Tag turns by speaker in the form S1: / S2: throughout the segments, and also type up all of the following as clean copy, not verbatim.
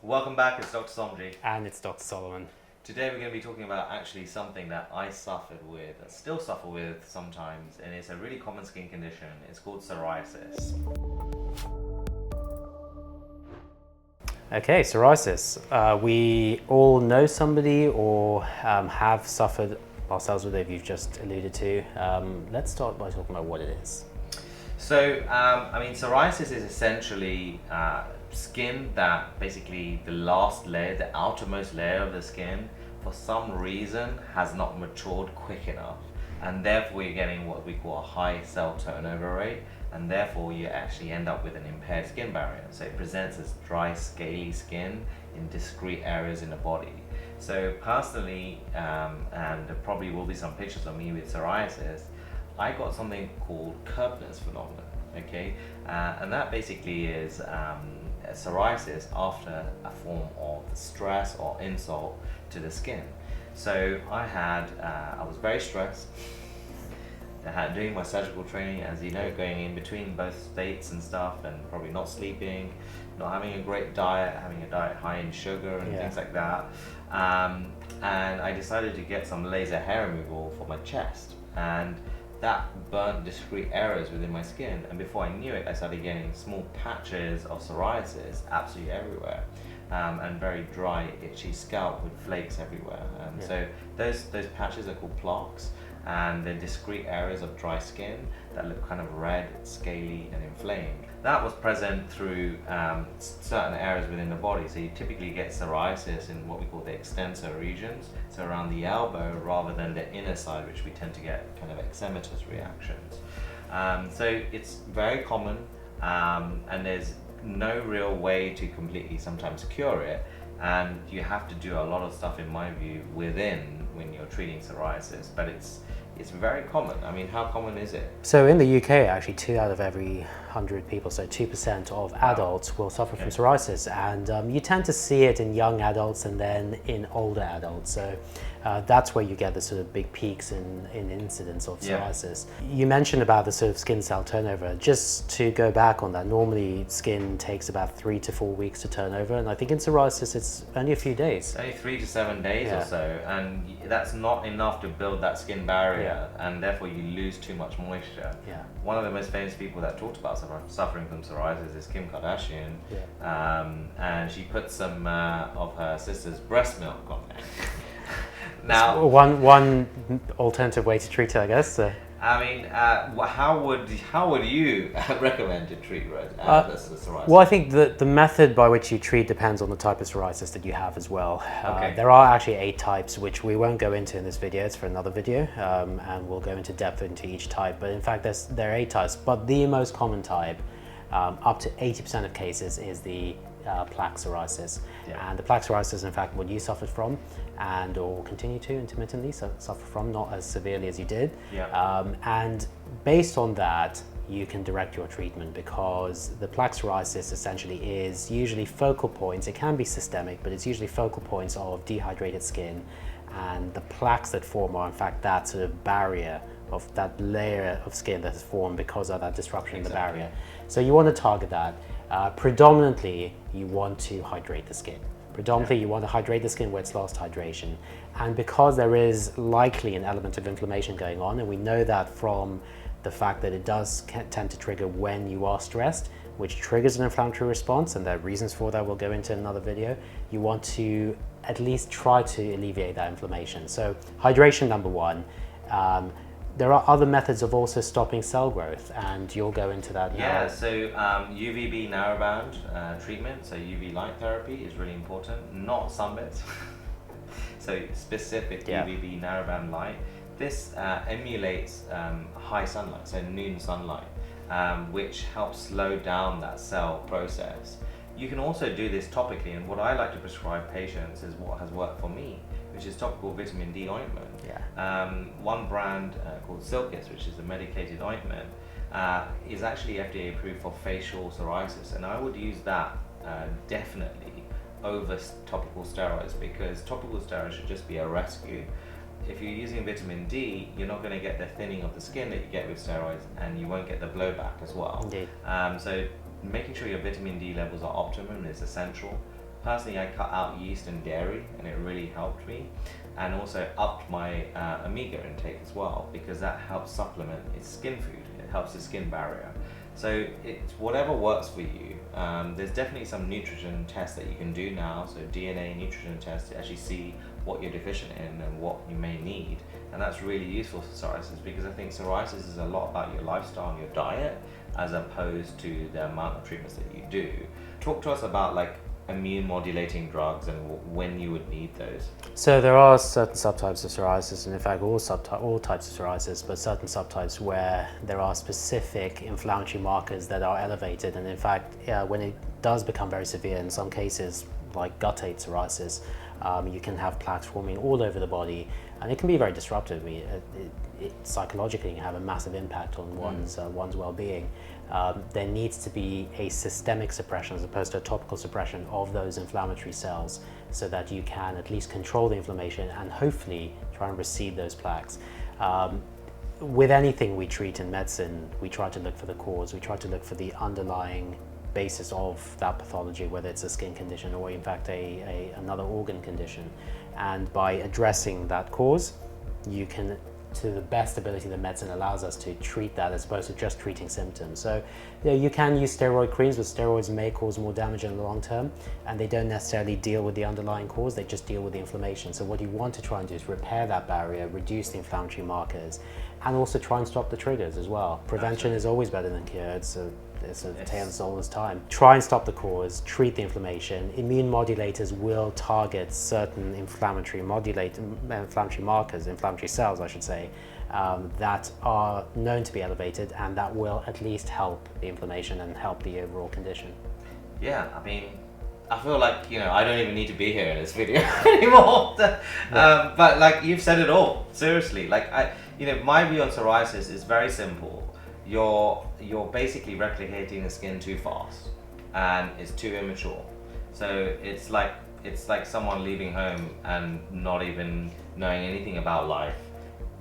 S1: Welcome back, it's Dr. Somji.
S2: And it's Dr. Solomon.
S1: Today we're going to be talking about actually something that I suffered with, and still suffer with sometimes, and it's a really common skin condition. It's called psoriasis.
S2: Okay, psoriasis. We all know somebody or have suffered ourselves with it, you've just alluded to. Let's start by talking about what it is.
S1: So, psoriasis is essentially skin that basically the last layer, the outermost layer of the skin, for some reason has not matured quick enough, and therefore you're getting what we call a high cell turnover rate, and therefore you actually end up with an impaired skin barrier. So it presents as dry, scaly skin in discrete areas in the body. So personally, and there probably will be some pictures of me with psoriasis, I got something called Kirpner's phenomenon, okay? And that basically is psoriasis after a form of stress or insult to the skin. So I was very stressed. Doing my surgical training, as you know, going in between both states and stuff, and probably not sleeping, not having a great diet, having a diet high in sugar and things like that. And I decided to get some laser hair removal for my chest, and that burnt discrete areas within my skin, and before I knew it, I started getting small patches of psoriasis absolutely everywhere, and very dry, itchy scalp with flakes everywhere. So those patches are called plaques, and they're discrete areas of dry skin that look kind of red, scaly, and inflamed. That was present through certain areas within the body. So you typically get psoriasis in what we call the extensor regions, so around the elbow, rather than the inner side, which we tend to get kind of eczematous reactions. So it's very common, and there's no real way to completely sometimes cure it, and you have to do a lot of stuff, in my view, when you're treating psoriasis, but it's very common. I mean, how common is it?
S2: So in the UK, actually 2 out of every 100 people, so 2% of adults will suffer from psoriasis, and you tend to see it in young adults and then in older adults. So that's where you get the sort of big peaks in incidence of psoriasis. You mentioned about the sort of skin cell turnover. Just to go back on that, normally skin takes about 3 to 4 weeks to turn over, and I think in psoriasis it's only a few days.
S1: Only 3 to 7 days or so, and that's not enough to build that skin barrier, and therefore you lose too much moisture. One of the most famous people that talked about suffering from psoriasis is Kim Kardashian, and she put some of her sister's breast milk on there. Now,
S2: one alternative way to treat it, I guess.
S1: I mean, how would you recommend to treat psoriasis?
S2: Well, I think the method by which you treat depends on the type of psoriasis that you have as well. There are actually 8 types, which we won't go into in this video. It's for another video, and we'll go into depth into each type. But in fact, there are 8 types. But the most common type, up to 80% of cases, is the plaque psoriasis. And the plaque psoriasis is in fact what you suffered from, and or continue to intermittently suffer from, not as severely as you did. And based on that, you can direct your treatment, because the plaque psoriasis essentially is usually focal points. It can be systemic, but it's usually focal points of dehydrated skin, and the plaques that form are in fact that sort of barrier, of that layer of skin that is formed because of that disruption in the barrier. So you want to target that. Predominantly, you want to hydrate the skin. You want to hydrate the skin where it's lost hydration. And because there is likely an element of inflammation going on, and we know that from the fact that it does tend to trigger when you are stressed, which triggers an inflammatory response, and there are reasons for that we'll go into in another video, you want to at least try to alleviate that inflammation. So hydration, number one. There are other methods of also stopping cell growth, and you'll go into that now.
S1: So UVB narrowband treatment, so UV light therapy is really important, not sunbeds. So specific UVB narrowband light. This emulates high sunlight, so noon sunlight, which helps slow down that cell process. You can also do this topically, and what I like to prescribe patients is what has worked for me, which is topical vitamin D ointment. One brand called Silkis, which is a medicated ointment, is actually FDA approved for facial psoriasis, and I would use that definitely over topical steroids, because topical steroids should just be a rescue. If you're using vitamin D, you're not going to get the thinning of the skin that you get with steroids, and you won't get the blowback as well.
S2: Indeed.
S1: So making sure your vitamin D levels are optimum is essential. personally, I cut out yeast and dairy, and it really helped me, and also upped my omega intake as well, because that helps supplement. It's skin food. It helps the skin barrier. So it's whatever works for you. There's definitely some nutrition tests that you can do now. So DNA nutrition tests to actually see what you're deficient in and what you may need, and that's really useful for psoriasis, because I think psoriasis is a lot about your lifestyle and your diet as opposed to the amount of treatments that you do. Talk to us about like immune modulating drugs and when you would need those.
S2: So there are certain subtypes of psoriasis, and in fact all types of psoriasis, but certain subtypes where there are specific inflammatory markers that are elevated, and in fact when it does become very severe, in some cases like guttate psoriasis, you can have plaques forming all over the body, and it can be very disruptive. It psychologically can have a massive impact on one's well-being. There needs to be a systemic suppression as opposed to a topical suppression of those inflammatory cells, so that you can at least control the inflammation and hopefully try and recede those plaques. With anything we treat in medicine, we try to look for the cause. We try to look for the underlying basis of that pathology, whether it's a skin condition or in fact another organ condition. And by addressing that cause, you can, to the best ability that medicine allows us, to treat that as opposed to just treating symptoms. So you can use steroid creams, but steroids may cause more damage in the long term, and they don't necessarily deal with the underlying cause, they just deal with the inflammation. So what you want to try and do is repair that barrier, reduce the inflammatory markers, and also try and stop the triggers as well. Prevention is always better than cure. It's a tale as old as time. Try and stop the cause, treat the inflammation. Immune modulators will target certain inflammatory markers, inflammatory cells I should say, that are known to be elevated, and that will at least help the inflammation and help the overall condition.
S1: Yeah, I mean, I feel like, I don't even need to be here in this video anymore. But like, you've said it all, seriously. Like, my view on psoriasis is very simple. You're basically replicating the skin too fast, and it's too immature. So it's like someone leaving home and not even knowing anything about life.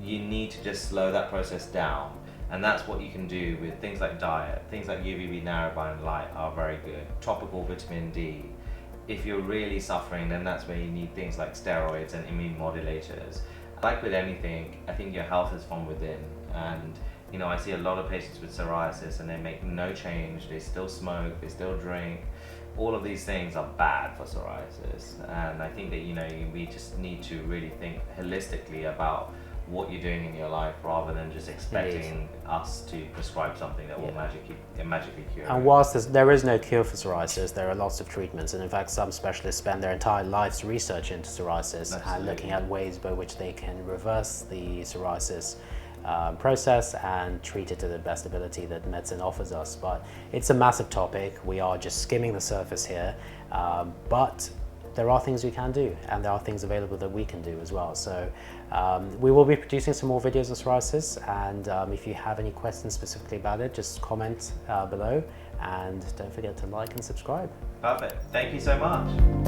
S1: You need to just slow that process down, and that's what you can do with things like diet. Things like UVB narrowband light are very good. Topical vitamin D. If you're really suffering, then that's where you need things like steroids and immune modulators. Like with anything, I think your health is from within, and I see a lot of patients with psoriasis and they make no change. They still smoke, they still drink. All of these things are bad for psoriasis, and I think that we just need to really think holistically about what you're doing in your life, rather than just expecting us to prescribe something that will magically cure it.
S2: And whilst there is no cure for psoriasis, there are lots of treatments, and in fact some specialists spend their entire lives research into psoriasis. Absolutely. And looking at ways by which they can reverse the psoriasis process and treat it to the best ability that medicine offers us. But it's a massive topic. We are just skimming the surface here, but there are things we can do, and there are things available that we can do as well. So we will be producing some more videos on psoriasis, and if you have any questions specifically about it, just comment below, and don't forget to like and subscribe.
S1: Perfect. Thank you so much.